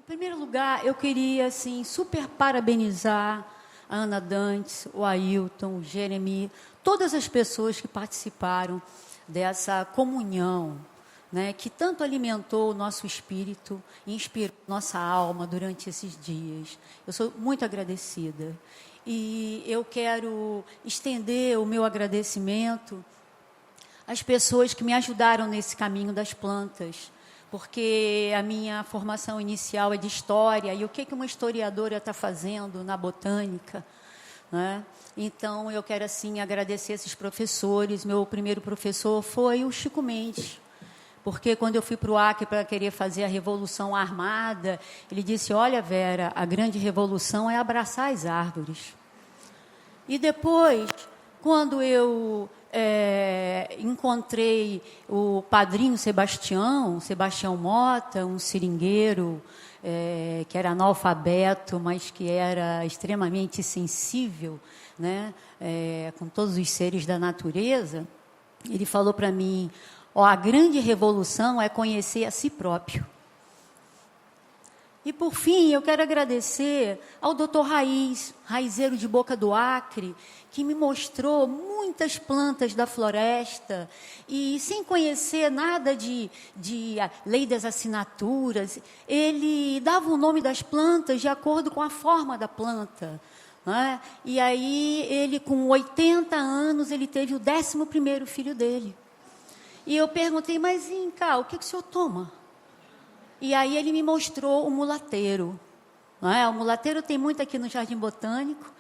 primeiro lugar, eu queria, assim, super parabenizar a Ana Dantes, o Ailton, o Jeremy, todas as pessoas que participaram dessa comunhão, né, que tanto alimentou o nosso espírito e inspirou nossa alma durante esses dias. Eu sou muito agradecida. E eu quero estender o meu agradecimento às pessoas que me ajudaram nesse caminho das plantas, porque a minha formação inicial é de história, e o que uma historiadora está fazendo na botânica, né? Então, eu quero, assim, agradecer esses professores. Meu primeiro professor foi o Chico Mendes, porque quando eu fui para o Acre para querer fazer a Revolução Armada, ele disse: olha, Vera, a grande revolução é abraçar as árvores. E depois, quando eu encontrei o padrinho Sebastião Mota, um seringueiro que era analfabeto, mas que era extremamente sensível, né, com todos os seres da natureza, ele falou para mim: a grande revolução é conhecer a si próprio. E, por fim, eu quero agradecer ao Dr. Raizeiro de Boca do Acre, que me mostrou muitas plantas da floresta, e sem conhecer nada de lei das assinaturas, ele dava o nome das plantas de acordo com a forma da planta, né? E aí, ele, com 80 anos, ele teve o 11º filho dele. E eu perguntei: mas, Inca, o que o senhor toma? E aí ele me mostrou o mulateiro. Não é? O mulateiro tem muito aqui no Jardim Botânico,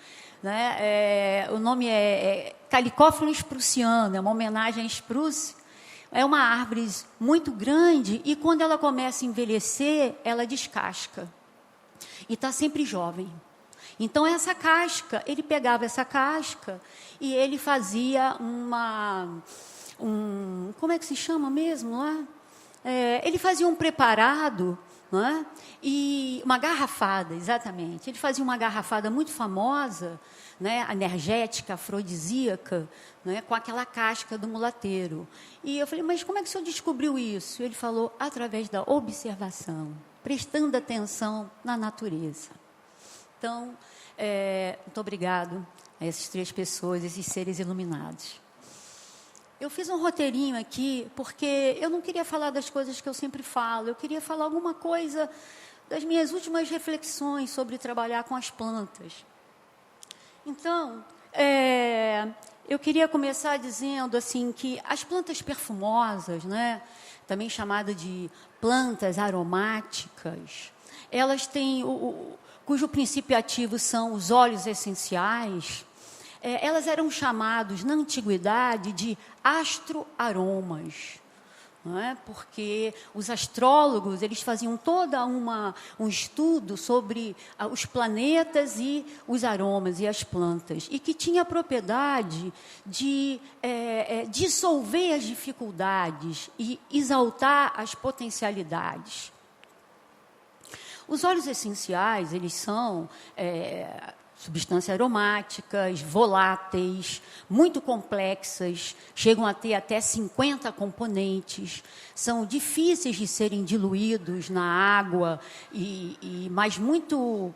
né? O nome é Calicófilo spruciano, é uma homenagem a spruce. É uma árvore muito grande e, quando ela começa a envelhecer, ela descasca. E está sempre jovem. Então, essa casca, ele pegava essa casca e ele fazia como é que se chama mesmo lá? Ele fazia um preparado, não é? E uma garrafada, exatamente. Ele fazia uma garrafada muito famosa, né, energética, afrodisíaca, né, com aquela casca do mulateiro. E eu falei: mas como é que o senhor descobriu isso? Ele falou: através da observação, prestando atenção na natureza. Então, muito obrigado a essas 3 pessoas, esses seres iluminados. Eu fiz um roteirinho aqui, porque eu não queria falar das coisas que eu sempre falo, eu queria falar alguma coisa das minhas últimas reflexões sobre trabalhar com as plantas. Então, eu queria começar dizendo assim, que as plantas perfumosas, né, também chamadas de plantas aromáticas, elas têm, cujo princípio ativo são os óleos essenciais. Elas eram chamadas, na antiguidade, de astroaromas, não é? Porque os astrólogos, eles faziam todo um estudo sobre os planetas e os aromas e as plantas, e que tinha a propriedade de dissolver as dificuldades e exaltar as potencialidades. Os óleos essenciais, eles são substâncias aromáticas, voláteis, muito complexas, chegam a ter até 50 componentes, são difíceis de serem diluídos na água, mas muito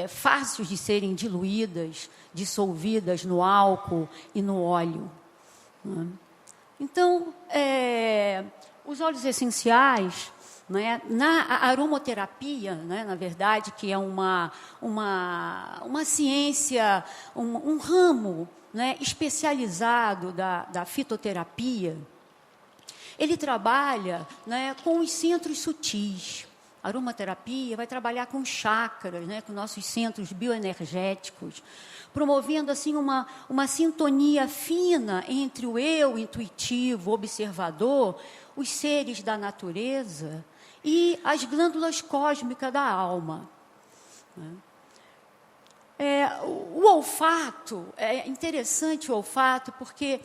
fáceis de serem diluídas, dissolvidas no álcool e no óleo. Então, os óleos essenciais, né, na aromaterapia, né, na verdade, que é uma ciência, um ramo, né, especializado da fitoterapia, ele trabalha, né, com os centros sutis. A aromaterapia vai trabalhar com chakras, né, com nossos centros bioenergéticos, promovendo assim uma sintonia fina entre o eu intuitivo, observador, os seres da natureza e as glândulas cósmicas da alma. O olfato, é interessante o olfato, porque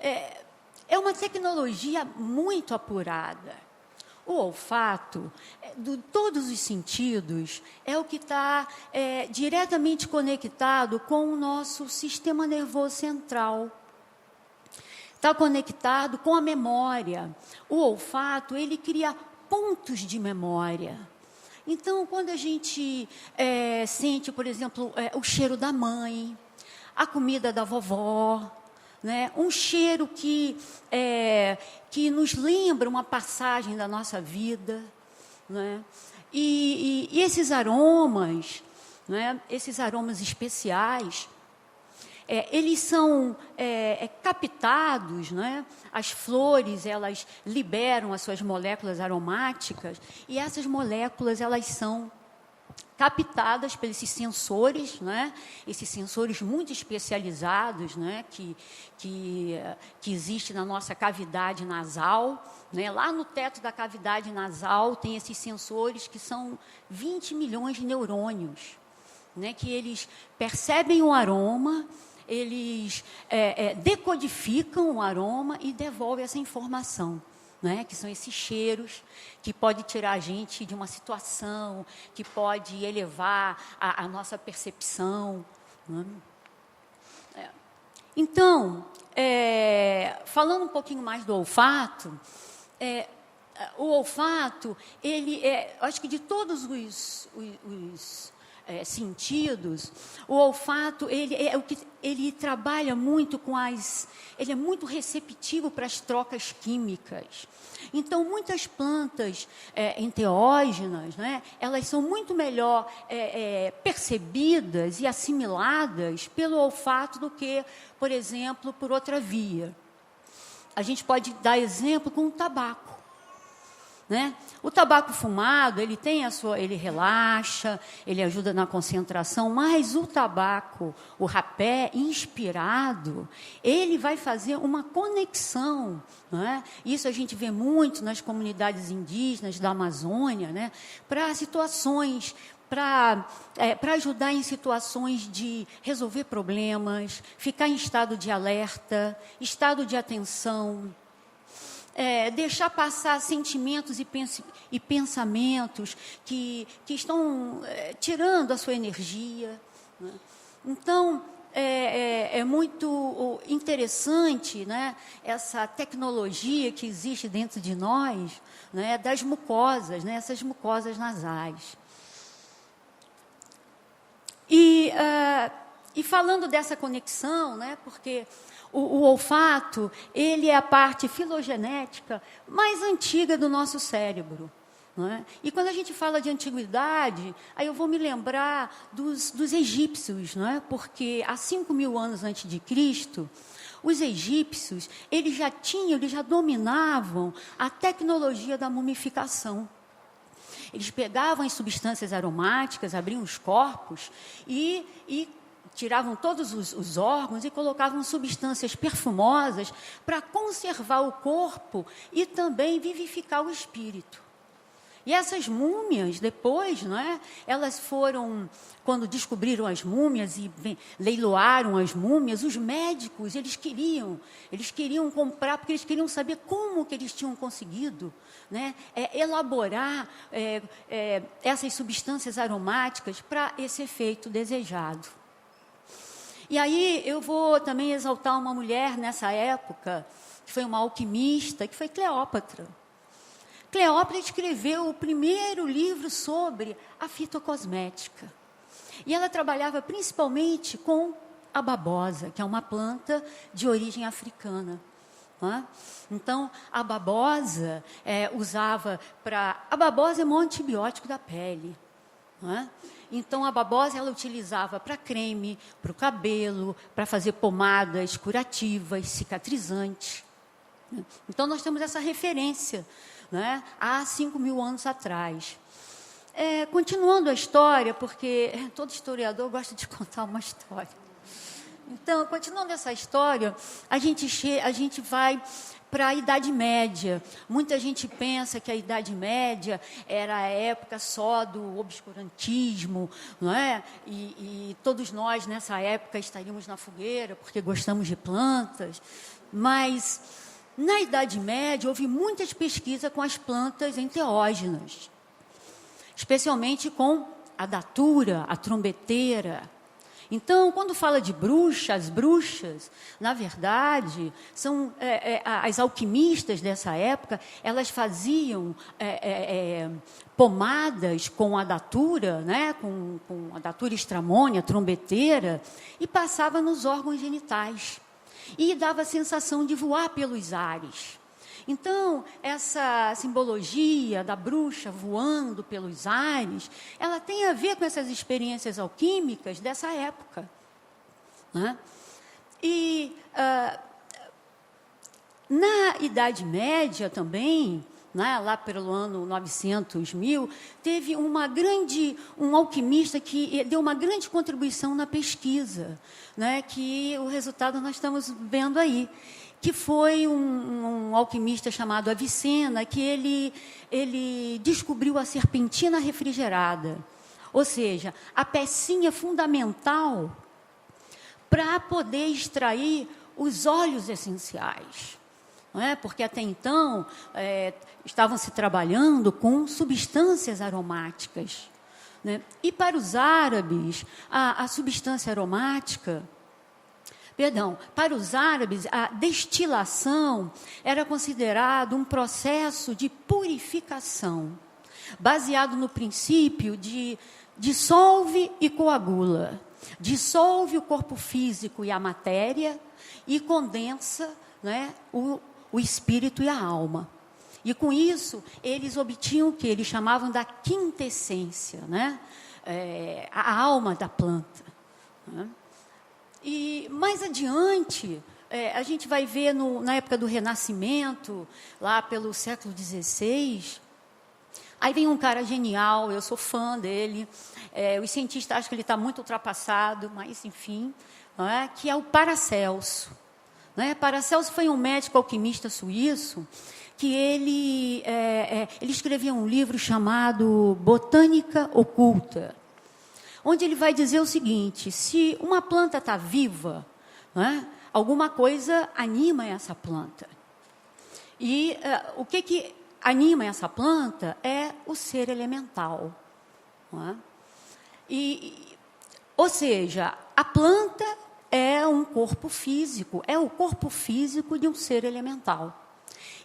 é uma tecnologia muito apurada. O olfato, de todos os sentidos, é o que está diretamente conectado com o nosso sistema nervoso central. Está conectado com a memória. O olfato, ele cria pontos de memória. Então, quando a gente sente, por exemplo, o cheiro da mãe, a comida da vovó, né? Um cheiro que nos lembra uma passagem da nossa vida, né? E esses aromas, né? Esses aromas especiais, eles são captados, né? As flores, elas liberam as suas moléculas aromáticas, e essas moléculas, elas são captadas pelos esses sensores, né? Esses sensores muito especializados, né? que existe na nossa cavidade nasal, né? Lá no teto da cavidade nasal tem esses sensores que são 20 milhões de neurônios, né? Que eles percebem o aroma, eles decodificam o aroma e devolvem essa informação, né? Que são esses cheiros que pode tirar a gente de uma situação, que pode elevar a nossa percepção, né? Então, falando um pouquinho mais do olfato, o olfato, ele acho que de todos os sentidos, o olfato, ele trabalha muito ele é muito receptivo para as trocas químicas. Então, muitas plantas enteógenas, né, elas são muito melhor percebidas e assimiladas pelo olfato do que, por exemplo, por outra via. A gente pode dar exemplo com o tabaco. Né? O tabaco fumado, ele relaxa, ele ajuda na concentração, mas o tabaco, o rapé inspirado, ele vai fazer uma conexão, né? Isso a gente vê muito nas comunidades indígenas da Amazônia, né? Para situações, para ajudar em situações de resolver problemas, ficar em estado de alerta, estado de atenção, deixar passar sentimentos e pensamentos que estão tirando a sua energia, né? Então, é muito interessante, né, essa tecnologia que existe dentro de nós, né, das mucosas, né, essas mucosas nasais. E falando dessa conexão, né, porque o olfato, ele é a parte filogenética mais antiga do nosso cérebro, não é? E quando a gente fala de antiguidade, aí eu vou me lembrar dos egípcios, não é? Porque há 5.000 anos antes de Cristo, os egípcios, eles já dominavam a tecnologia da mumificação. Eles pegavam as substâncias aromáticas, abriam os corpos e tiravam todos os órgãos e colocavam substâncias perfumosas para conservar o corpo e também vivificar o espírito. E essas múmias, depois, né, elas foram, quando descobriram as múmias e leiloaram as múmias, os médicos, eles queriam comprar, porque eles queriam saber como que eles tinham conseguido, né, elaborar essas substâncias aromáticas para esse efeito desejado. E aí eu vou também exaltar uma mulher nessa época, que foi uma alquimista, que foi Cleópatra. Cleópatra escreveu o primeiro livro sobre a fitocosmética. E ela trabalhava principalmente com a babosa, que é uma planta de origem africana. Né? Então, a babosa A babosa é um antibiótico da pele. Né? Então, a babosa ela utilizava para creme, para o cabelo, para fazer pomadas curativas, cicatrizantes. Então, nós temos essa referência, né, há 5.000 anos atrás. Continuando a história, porque todo historiador gosta de contar uma história. Então, continuando essa história, a gente vai para a Idade Média. Muita gente pensa que a Idade Média era a época só do obscurantismo, não é? E todos nós, nessa época, estaríamos na fogueira, porque gostamos de plantas. Mas, na Idade Média, houve muitas pesquisas com as plantas enteógenas, especialmente com a datura, a trombeteira. Então, quando fala de bruxa, as bruxas, na verdade, são as alquimistas dessa época, elas faziam pomadas com a datura, né, com a datura estramônia, trombeteira, e passava nos órgãos genitais. E dava a sensação de voar pelos ares. Então, essa simbologia da bruxa voando pelos ares, ela tem a ver com essas experiências alquímicas dessa época. Né? E na Idade Média também, né, lá pelo ano 900, 1000, teve um alquimista que deu uma grande contribuição na pesquisa, né, que o resultado nós estamos vendo aí, que foi um alquimista chamado Avicena, que ele descobriu a serpentina refrigerada, ou seja, a pecinha fundamental para poder extrair os óleos essenciais. Não é? Porque até então estavam se trabalhando com substâncias aromáticas. Né? E para os árabes, a substância aromática... para os árabes, a destilação era considerado um processo de purificação, baseado no princípio de dissolve e coagula. Dissolve o corpo físico e a matéria e condensa, né, o espírito e a alma. E com isso, eles obtinham o que eles chamavam da quintessência, né? A alma da planta. Né? E mais adiante, a gente vai ver na época do Renascimento, lá pelo século XVI, aí vem um cara genial, eu sou fã dele, os cientistas acham que ele está muito ultrapassado, mas enfim, não é? Que é o Paracelso. Né? Paracelso foi um médico alquimista suíço, que ele escrevia um livro chamado Botânica Oculta, onde ele vai dizer o seguinte: se uma planta está viva, né, alguma coisa anima essa planta. E o que anima essa planta é o ser elemental. Não é? Ou seja, a planta é um corpo físico, é o corpo físico de um ser elemental.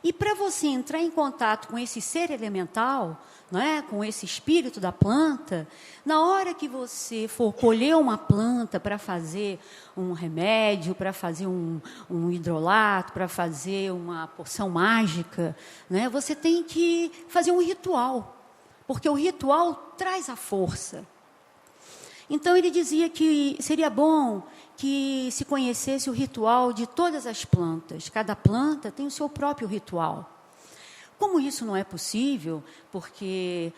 E para você entrar em contato com esse ser elemental, não é? Com esse espírito da planta, na hora que você for colher uma planta para fazer um remédio, para fazer um hidrolato, para fazer uma poção mágica, né? Você tem que fazer um ritual, porque o ritual traz a força. Então, ele dizia que seria bom que se conhecesse o ritual de todas as plantas. Cada planta tem o seu próprio ritual. Como isso não é possível, porque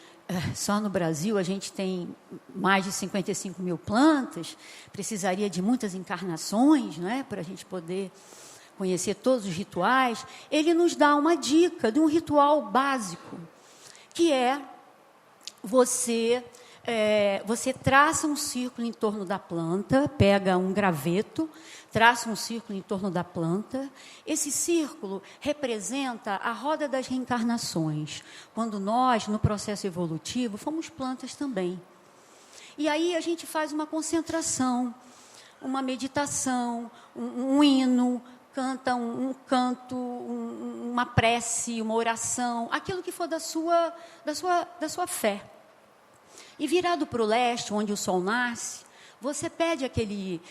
só no Brasil a gente tem mais de 55 mil plantas, precisaria de muitas encarnações, não é, para a gente poder conhecer todos os rituais, ele nos dá uma dica de um ritual básico, que é você traça um círculo em torno da planta, pega um graveto, traça um círculo em torno da planta. Esse círculo representa a roda das reencarnações, quando nós, no processo evolutivo, fomos plantas também. E aí a gente faz uma concentração, uma meditação, um hino, canta um canto, uma prece, uma oração, aquilo que for da sua fé. E virado para o leste, onde o sol nasce, você pede aquele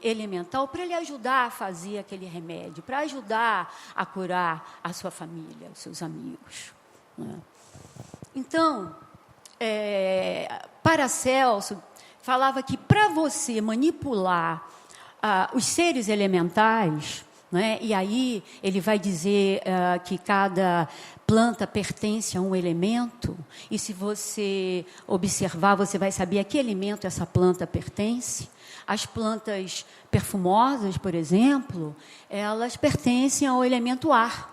elemental para ele ajudar a fazer aquele remédio, para ajudar a curar a sua família, os seus amigos. Né? Então, Paracelso falava que para você manipular os seres elementais, né, e aí ele vai dizer que cada planta pertence a um elemento, e se você observar, você vai saber a que elemento essa planta pertence. As plantas perfumosas, por exemplo, elas pertencem ao elemento ar.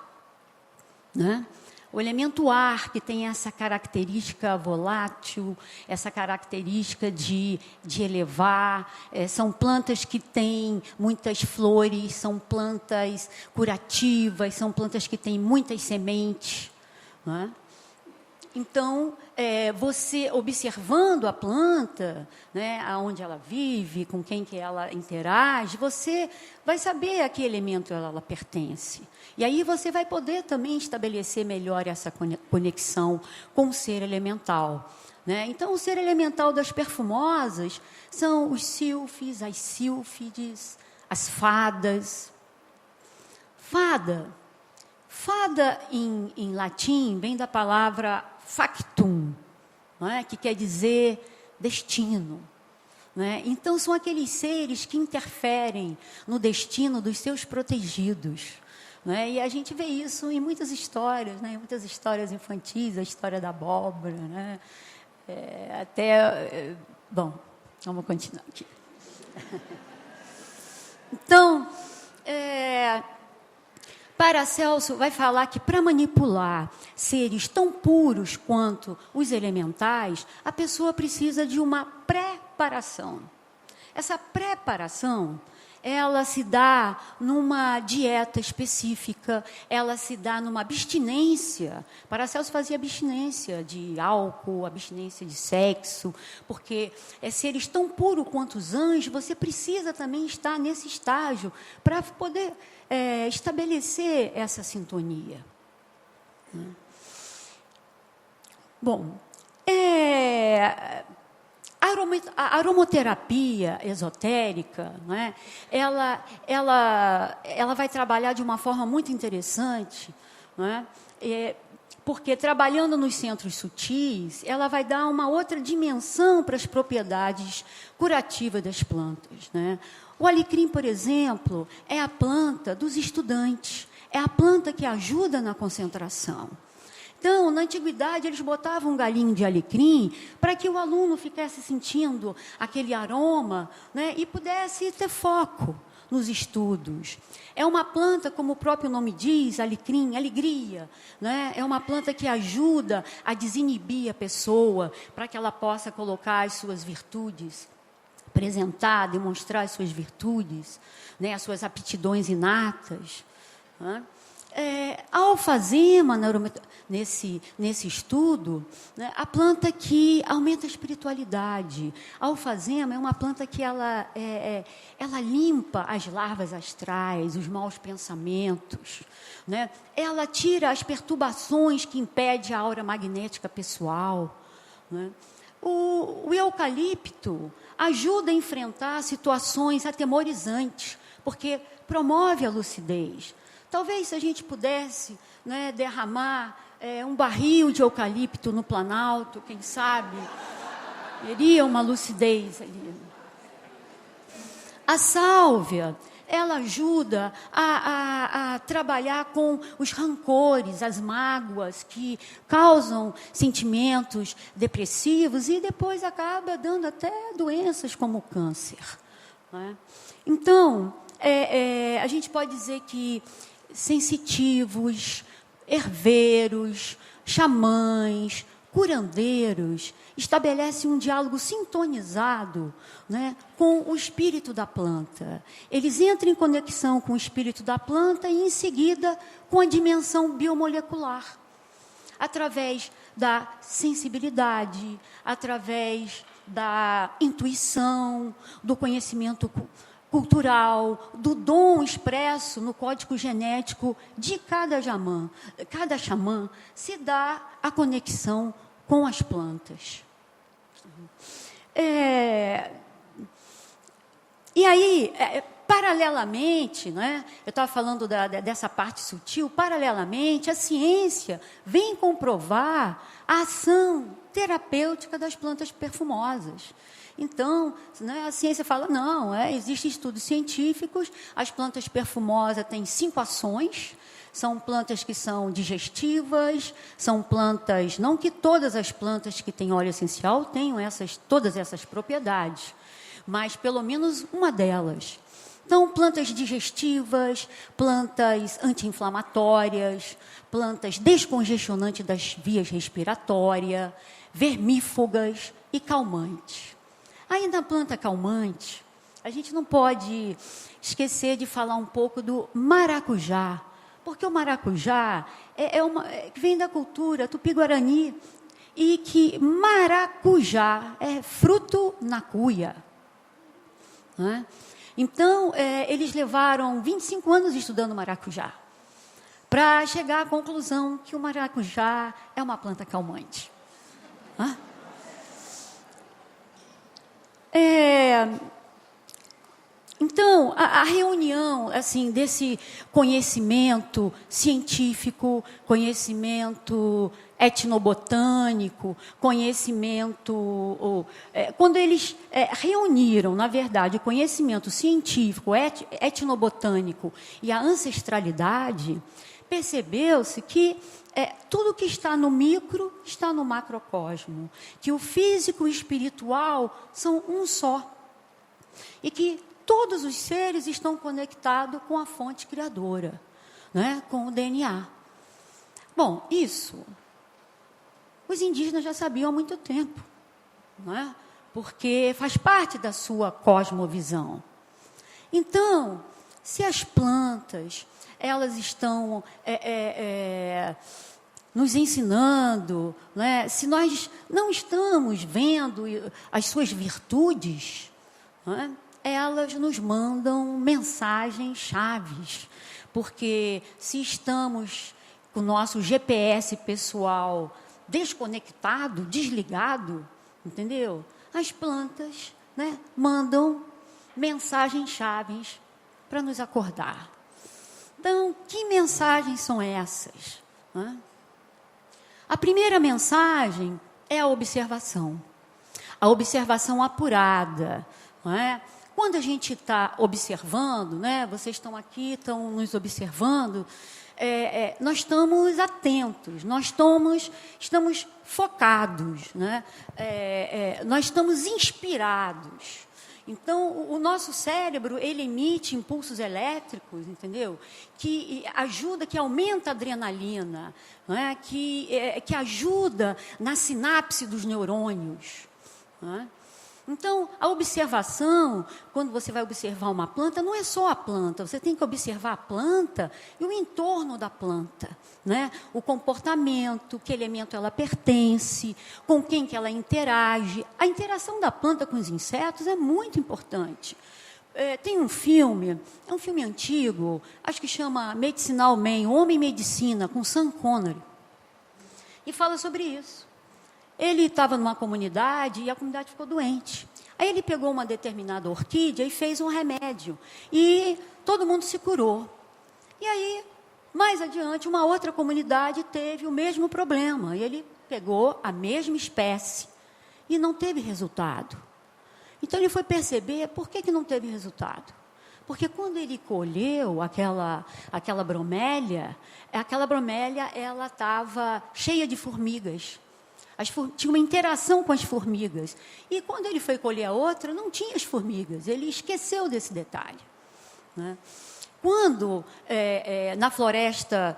Né? O elemento ar, que tem essa característica volátil, essa característica de elevar, são plantas que têm muitas flores, são plantas curativas, são plantas que têm muitas sementes. Não é? Então, você observando a planta, né, aonde ela vive, com quem que ela interage, você vai saber a que elemento ela pertence. E aí você vai poder também estabelecer melhor essa conexão com o ser elemental. Né? Então, o ser elemental das perfumosas são os sílfes, as sílfides, as fadas. Fada em latim vem da palavra factum, não é? Que quer dizer destino. Né? Então, são aqueles seres que interferem no destino dos seus protegidos. Né? E a gente vê isso em muitas histórias, né? Em muitas histórias infantis, a história da abóbora. Né? Bom, vamos continuar aqui. Então, Paracelso vai falar que para manipular seres tão puros quanto os elementais, a pessoa precisa de uma preparação. Essa preparação, ela se dá numa dieta específica, ela se dá numa abstinência. Paracelso fazia abstinência de álcool, abstinência de sexo, porque seres tão puros quanto os anjos, você precisa também estar nesse estágio para poder estabelecer essa sintonia. Bom, a aromoterapia esotérica, né, ela vai trabalhar de uma forma muito interessante, né, porque trabalhando nos centros sutis, ela vai dar uma outra dimensão para as propriedades curativas das plantas. Né. O alecrim, por exemplo, é a planta dos estudantes, é a planta que ajuda na concentração. Então, na antiguidade, eles botavam um galinho de alecrim para que o aluno ficasse sentindo aquele aroma, né, e pudesse ter foco nos estudos. É uma planta, como o próprio nome diz, alecrim, alegria. Né? É uma planta que ajuda a desinibir a pessoa para que ela possa colocar as suas virtudes, apresentar, demonstrar as suas virtudes, né, as suas aptidões inatas. Né? A alfazema, nesse estudo, né, a planta que aumenta a espiritualidade. A alfazema é uma planta que ela limpa as larvas astrais, os maus pensamentos. Né? Ela tira as perturbações que impedem a aura magnética pessoal. Né? O eucalipto ajuda a enfrentar situações atemorizantes, porque promove a lucidez. Talvez, se a gente pudesse, né, derramar um barril de eucalipto no Planalto, quem sabe, teria uma lucidez ali. A sálvia, ela ajuda a trabalhar com os rancores, as mágoas que causam sentimentos depressivos e depois acaba dando até doenças como o câncer. Né? Então, a gente pode dizer que sensitivos, herveiros, xamãs, curandeiros estabelecem um diálogo sintonizado, né, com o espírito da planta. Eles entram em conexão com o espírito da planta e, em seguida, com a dimensão biomolecular, através da sensibilidade, através da intuição, do conhecimento cultural, do dom expresso no código genético de cada xamã, se dá a conexão com as plantas. E aí, paralelamente, né, eu estava falando dessa parte sutil, paralelamente, a ciência vem comprovar a ação terapêutica das plantas perfumosas. Então, né, a ciência fala, não, existem estudos científicos, as plantas perfumosas têm 5 ações, são plantas que são digestivas, são plantas, não que todas as plantas que têm óleo essencial tenham todas essas propriedades, mas pelo menos uma delas. Então, plantas digestivas, plantas anti-inflamatórias, plantas descongestionantes das vias respiratórias, vermífugas e calmantes. Aí, na planta calmante, a gente não pode esquecer de falar um pouco do maracujá, porque o maracujá vem da cultura tupi-guarani, e que maracujá é fruto na cuia. Né? Então, eles levaram 25 anos estudando maracujá, para chegar à conclusão que o maracujá é uma planta calmante. Então, a reunião assim, desse conhecimento científico, conhecimento etnobotânico, conhecimento... quando eles reuniram, na verdade, o conhecimento científico, etnobotânico e a ancestralidade, percebeu-se que tudo que está no micro está no macrocosmo, que o físico e o espiritual são um só, e que todos os seres estão conectados com a fonte criadora, né? Com o DNA. Bom, isso os indígenas já sabiam há muito tempo, né? Porque faz parte da sua cosmovisão. Então, se as plantas elas estão nos ensinando, né? Se nós não estamos vendo as suas virtudes, né? Elas nos mandam mensagens chaves, porque se estamos com o nosso GPS pessoal desconectado, desligado, entendeu? As plantas, né, mandam mensagens chaves para nos acordar. Então, que mensagens são essas? A primeira mensagem é a observação apurada, não é? Quando a gente está observando, né, vocês estão aqui, estão nos observando, nós estamos atentos, nós estamos focados, né? Nós estamos inspirados. Então, o nosso cérebro, ele emite impulsos elétricos, entendeu? Que ajuda, que aumenta a adrenalina, não é? Que ajuda na sinapse dos neurônios, não é? Então, a observação, quando você vai observar uma planta, não é só a planta, você tem que observar a planta e o entorno da planta, né? O comportamento, que elemento ela pertence, com quem que ela interage. A interação da planta com os insetos é muito importante. Tem um filme, é um filme antigo, acho que chama Medicinal Man, Homem e Medicina, com Sean Connery, e fala sobre isso. Ele estava numa comunidade e a comunidade ficou doente. Aí ele pegou uma determinada orquídea e fez um remédio. E todo mundo se curou. E aí, mais adiante, uma outra comunidade teve o mesmo problema. E ele pegou a mesma espécie e não teve resultado. Então ele foi perceber por que não teve resultado. Porque quando ele colheu aquela bromélia ela estava cheia de formigas. Tinha uma interação com as formigas. E quando ele foi colher a outra, não tinha as formigas. Ele esqueceu desse detalhe, né? Quando, na floresta,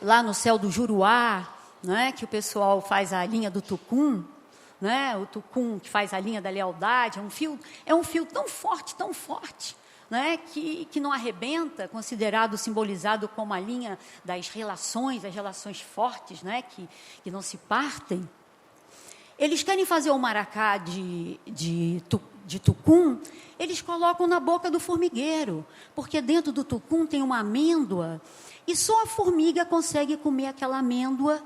lá no céu do Juruá, né, que o pessoal faz a linha do tucum, né, o tucum que faz a linha da lealdade, é um fio tão forte, né, que não arrebenta, considerado, simbolizado como a linha das relações, as relações fortes, né, que não se partem. Eles querem fazer o maracá de tucum, eles colocam na boca do formigueiro, porque dentro do tucum tem uma amêndoa, e só a formiga consegue comer aquela amêndoa,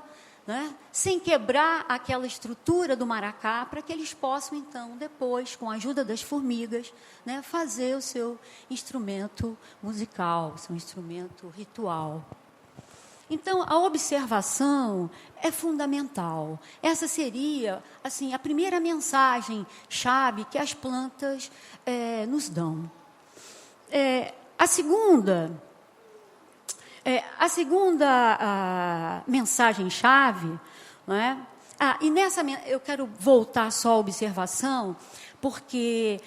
né, sem quebrar aquela estrutura do maracá, para que eles possam, então, depois, com a ajuda das formigas, né, fazer o seu instrumento musical, o seu instrumento ritual. Então, a observação é fundamental. Essa seria, assim, a primeira mensagem-chave que as plantas nos dão. A segunda mensagem-chave, né? E nessa eu quero voltar só à observação, porque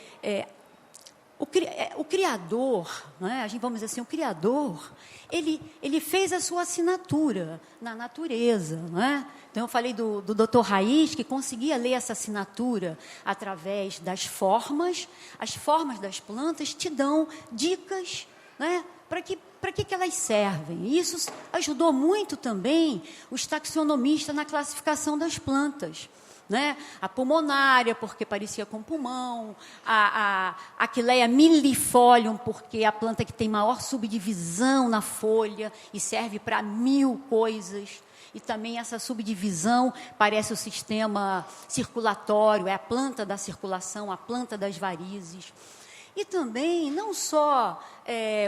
o Criador, né? Vamos dizer assim, o Criador, ele fez a sua assinatura na natureza, né? Então, eu falei do Dr. Raiz, que conseguia ler essa assinatura através das formas. As formas das plantas te dão dicas, né? Para que para que elas servem. E isso ajudou muito também os taxonomistas na classificação das plantas. Né? A pulmonária, porque parecia com pulmão, a Aquileia millifolium, porque é a planta que tem maior subdivisão na folha e serve para 1000 coisas. E também essa subdivisão parece o sistema circulatório, é a planta da circulação, a planta das varizes. E também, não só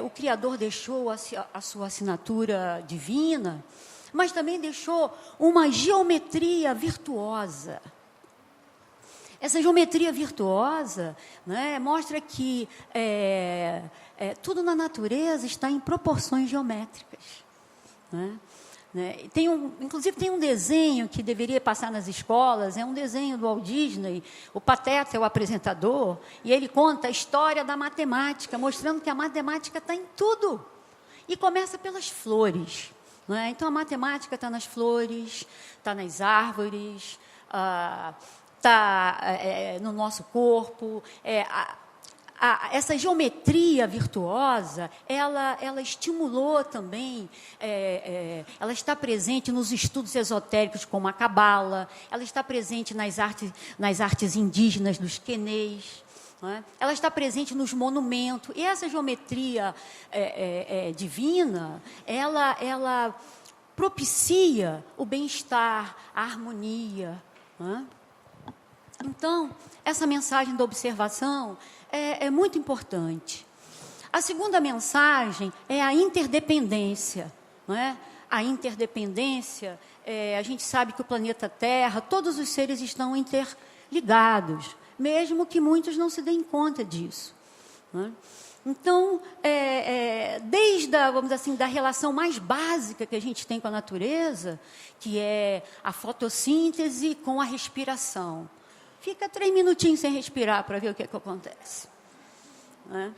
o Criador deixou a sua assinatura divina, mas também deixou uma geometria virtuosa. Essa geometria virtuosa, né, mostra que tudo na natureza está em proporções geométricas. Né? Inclusive, tem um desenho que deveria passar nas escolas, é um desenho do Walt Disney, o Pateta é o apresentador, e ele conta a história da matemática, mostrando que a matemática está em tudo. E começa pelas flores. Né? Então, a matemática está nas flores, está nas árvores, está no nosso corpo. Essa geometria virtuosa, ela estimulou também, ela está presente nos estudos esotéricos como a Cabala, ela está presente nas artes indígenas dos quenês, né? Ela está presente nos monumentos. E essa geometria divina, ela propicia o bem-estar, a harmonia. Né? Então, essa mensagem da observação é muito importante. A segunda mensagem é a interdependência. Não é? A interdependência, a gente sabe que o planeta Terra, todos os seres estão interligados, mesmo que muitos não se deem conta disso. Não é? Então, desde vamos dizer assim, da relação mais básica que a gente tem com a natureza, que é a fotossíntese com a respiração. Fica 3 minutinhos sem respirar para ver o que acontece. Né?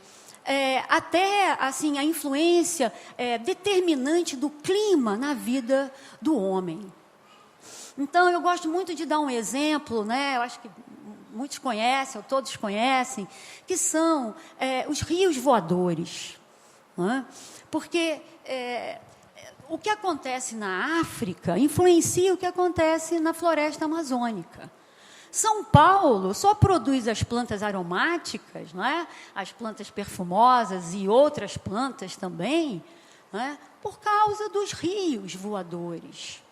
Até assim, a influência determinante do clima na vida do homem. Então, eu gosto muito de dar um exemplo, né? Eu acho que muitos conhecem, ou todos conhecem, que são os rios voadores. Né? Porque o que acontece na África influencia o que acontece na floresta amazônica. São Paulo só produz as plantas aromáticas, não é? As plantas perfumosas e outras plantas também, não é? Por causa dos rios voadores.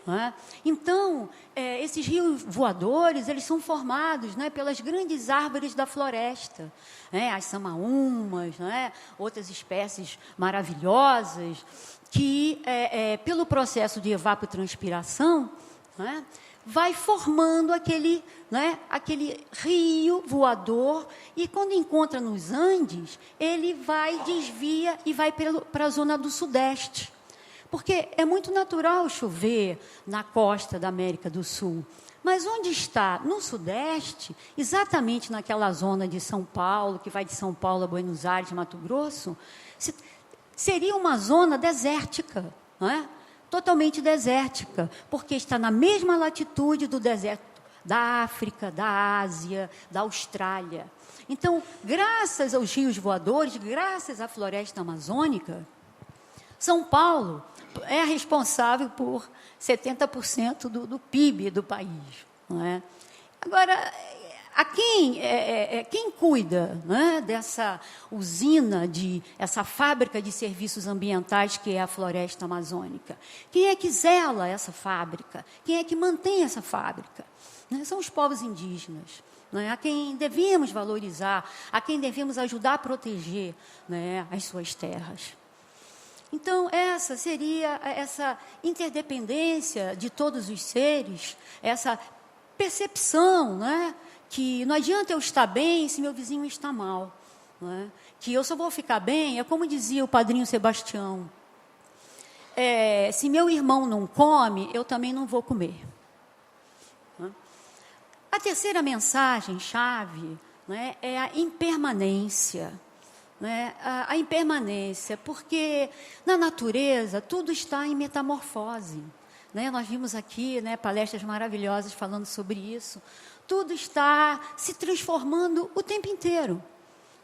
Não é? Então, esses rios voadores, eles são formados, não é, pelas grandes árvores da floresta, né? As samaúmas, não é? Outras espécies maravilhosas, que, pelo processo de evapotranspiração, não é, vai formando aquele rio voador, e quando encontra nos Andes, ele desvia e vai para a zona do Sudeste. Porque é muito natural chover na costa da América do Sul. Mas onde está? No Sudeste, exatamente naquela zona de São Paulo, que vai de São Paulo a Buenos Aires, Mato Grosso, seria uma zona desértica, não é? Totalmente desértica, porque está na mesma latitude do deserto da África, da Ásia, da Austrália. Então, graças aos rios voadores, graças à floresta amazônica, São Paulo é responsável por 70% do PIB do país. Não é? Agora, quem cuida, né, dessa usina, essa fábrica de serviços ambientais que é a floresta amazônica? Quem é que zela essa fábrica? Quem é que mantém essa fábrica? Né? São os povos indígenas, né, a quem devemos valorizar, a quem devemos ajudar a proteger, né, as suas terras. Então, essa seria essa interdependência de todos os seres, essa percepção, né, que não adianta eu estar bem se meu vizinho está mal. Não é? Que eu só vou ficar bem, é como dizia o padrinho Sebastião, se meu irmão não come, eu também não vou comer. Não é? A terceira mensagem-chave, né, é a impermanência. Né? A impermanência, porque na natureza tudo está em metamorfose. Né? Nós vimos aqui, né, palestras maravilhosas falando sobre isso. Tudo está se transformando o tempo inteiro.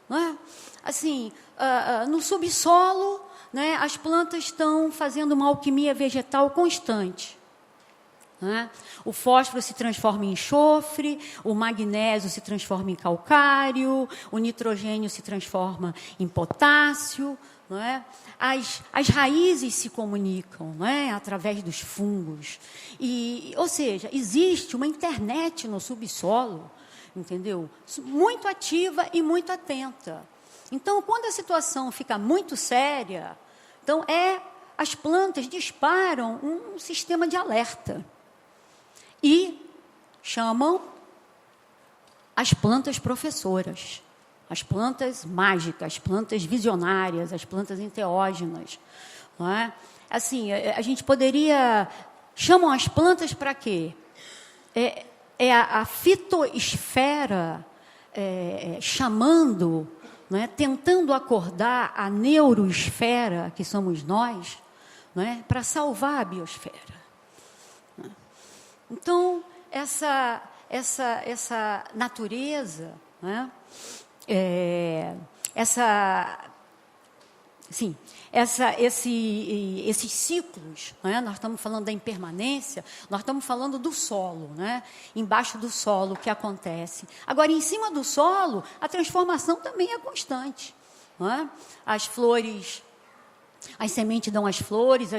Não é? Assim, no subsolo, né, as plantas estão fazendo uma alquimia vegetal constante. Né? O fósforo se transforma em enxofre, o magnésio se transforma em calcário, o nitrogênio se transforma em potássio. Não é? As raízes se comunicam, não é? Através dos fungos. Ou seja, existe uma internet no subsolo, entendeu? Muito ativa e muito atenta. Então, quando a situação fica muito séria, então as plantas disparam um sistema de alerta. E chamam as plantas professoras, as plantas mágicas, as plantas visionárias, as plantas enteógenas. Não é? Assim, a gente poderia... Chamam as plantas para quê? A fitoesfera chamando, não é? Tentando acordar a neuroesfera, que somos nós, não é? Para salvar a biosfera. Então, essa natureza, né? Esses ciclos, né? Nós estamos falando da impermanência, nós estamos falando do solo, né? Embaixo do solo, o que acontece. Agora, em cima do solo, a transformação também é constante. Né? As flores... As sementes dão as flores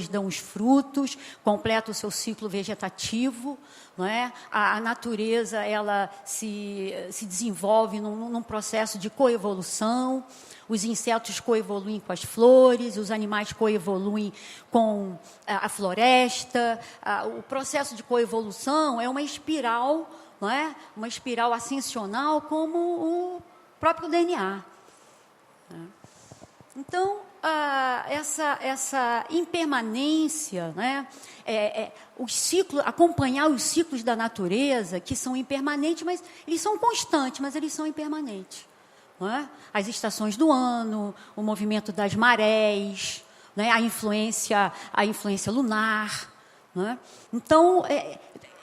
dão os frutos, completa o seu ciclo vegetativo, não é? A natureza ela se desenvolve num processo de coevolução, os insetos coevoluem com as flores, os animais coevoluem com a floresta. O processo de coevolução é uma espiral, não é? Uma espiral ascensional como o próprio DNA. Então, essa impermanência, né? Acompanhar os ciclos da natureza, que são impermanentes, mas eles são constantes, mas eles são impermanentes. Não é? As estações do ano, o movimento das marés, né? a influência lunar. Não é? Então,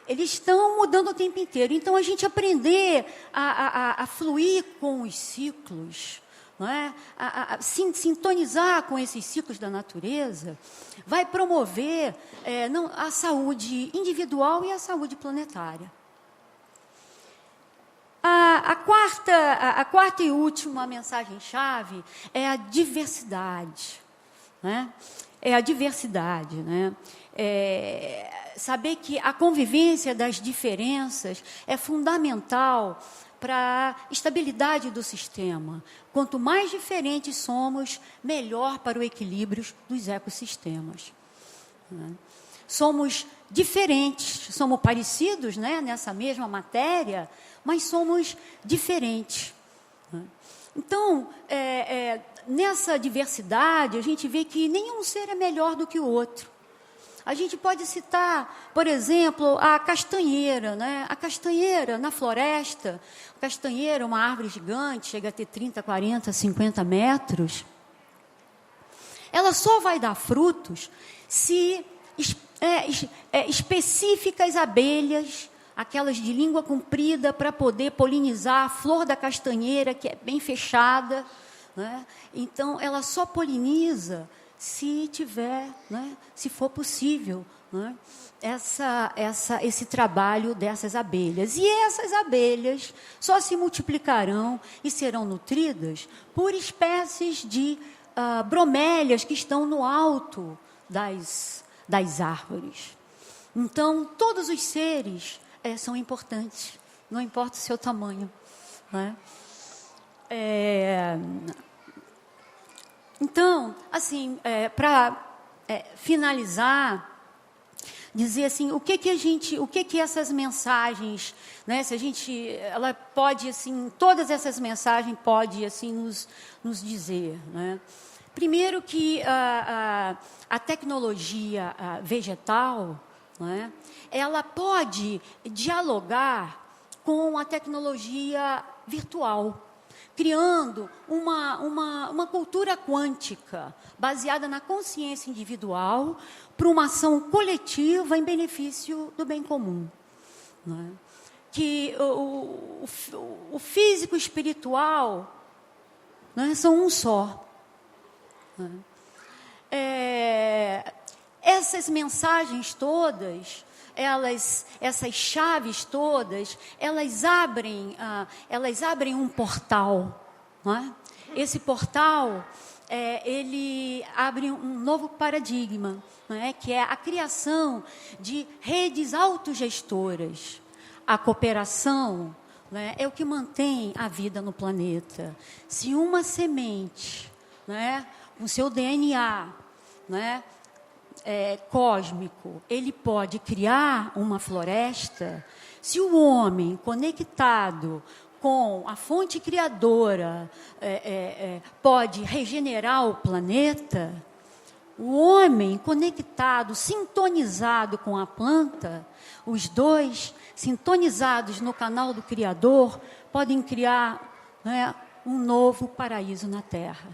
eles estão mudando o tempo inteiro. Então, a gente aprender a fluir com os ciclos, não é? Sintonizar com esses ciclos da natureza, vai promover a saúde individual e a saúde planetária. A quarta e última mensagem-chave é a diversidade. Né? É a diversidade. Né? Saber que a convivência das diferenças é fundamental para a estabilidade do sistema. Quanto mais diferentes somos, melhor para o equilíbrio dos ecossistemas. Somos diferentes, somos parecidos, né, nessa mesma matéria, mas somos diferentes. Então, nessa diversidade, a gente vê que nenhum ser é melhor do que o outro. A gente pode citar, por exemplo, a castanheira. Né? A castanheira na floresta, a castanheira é uma árvore gigante, chega a ter 30, 40, 50 metros. Ela só vai dar frutos se específicas abelhas, aquelas de língua comprida, para poder polinizar a flor da castanheira, que é bem fechada. Né? Então, ela só poliniza se tiver, né, se for possível, né, esse trabalho dessas abelhas. E essas abelhas só se multiplicarão e serão nutridas por espécies de bromélias que estão no alto das árvores. Então, todos os seres são importantes, não importa o seu tamanho. Né? Então, assim, para finalizar, dizer assim, o que essas mensagens, né, ela pode, assim, todas essas mensagens podem, assim, nos dizer, né? Primeiro que a tecnologia vegetal, né, ela pode dialogar com a tecnologia virtual, criando uma cultura quântica, baseada na consciência individual, para uma ação coletiva em benefício do bem comum. Né? Que o físico e o espiritual, né, são um só. Né? essas mensagens todas, essas chaves todas, elas abrem um portal, não é? Esse portal, ele abre um novo paradigma, não é? Que é a criação de redes autogestoras. A cooperação, né, é o que mantém a vida no planeta. Se uma semente, né, com seu DNA, né, cósmico, ele pode criar uma floresta, se o homem conectado com a fonte criadora pode regenerar o planeta, o homem conectado, sintonizado com a planta, os dois sintonizados no canal do Criador, podem criar, né, um novo paraíso na Terra.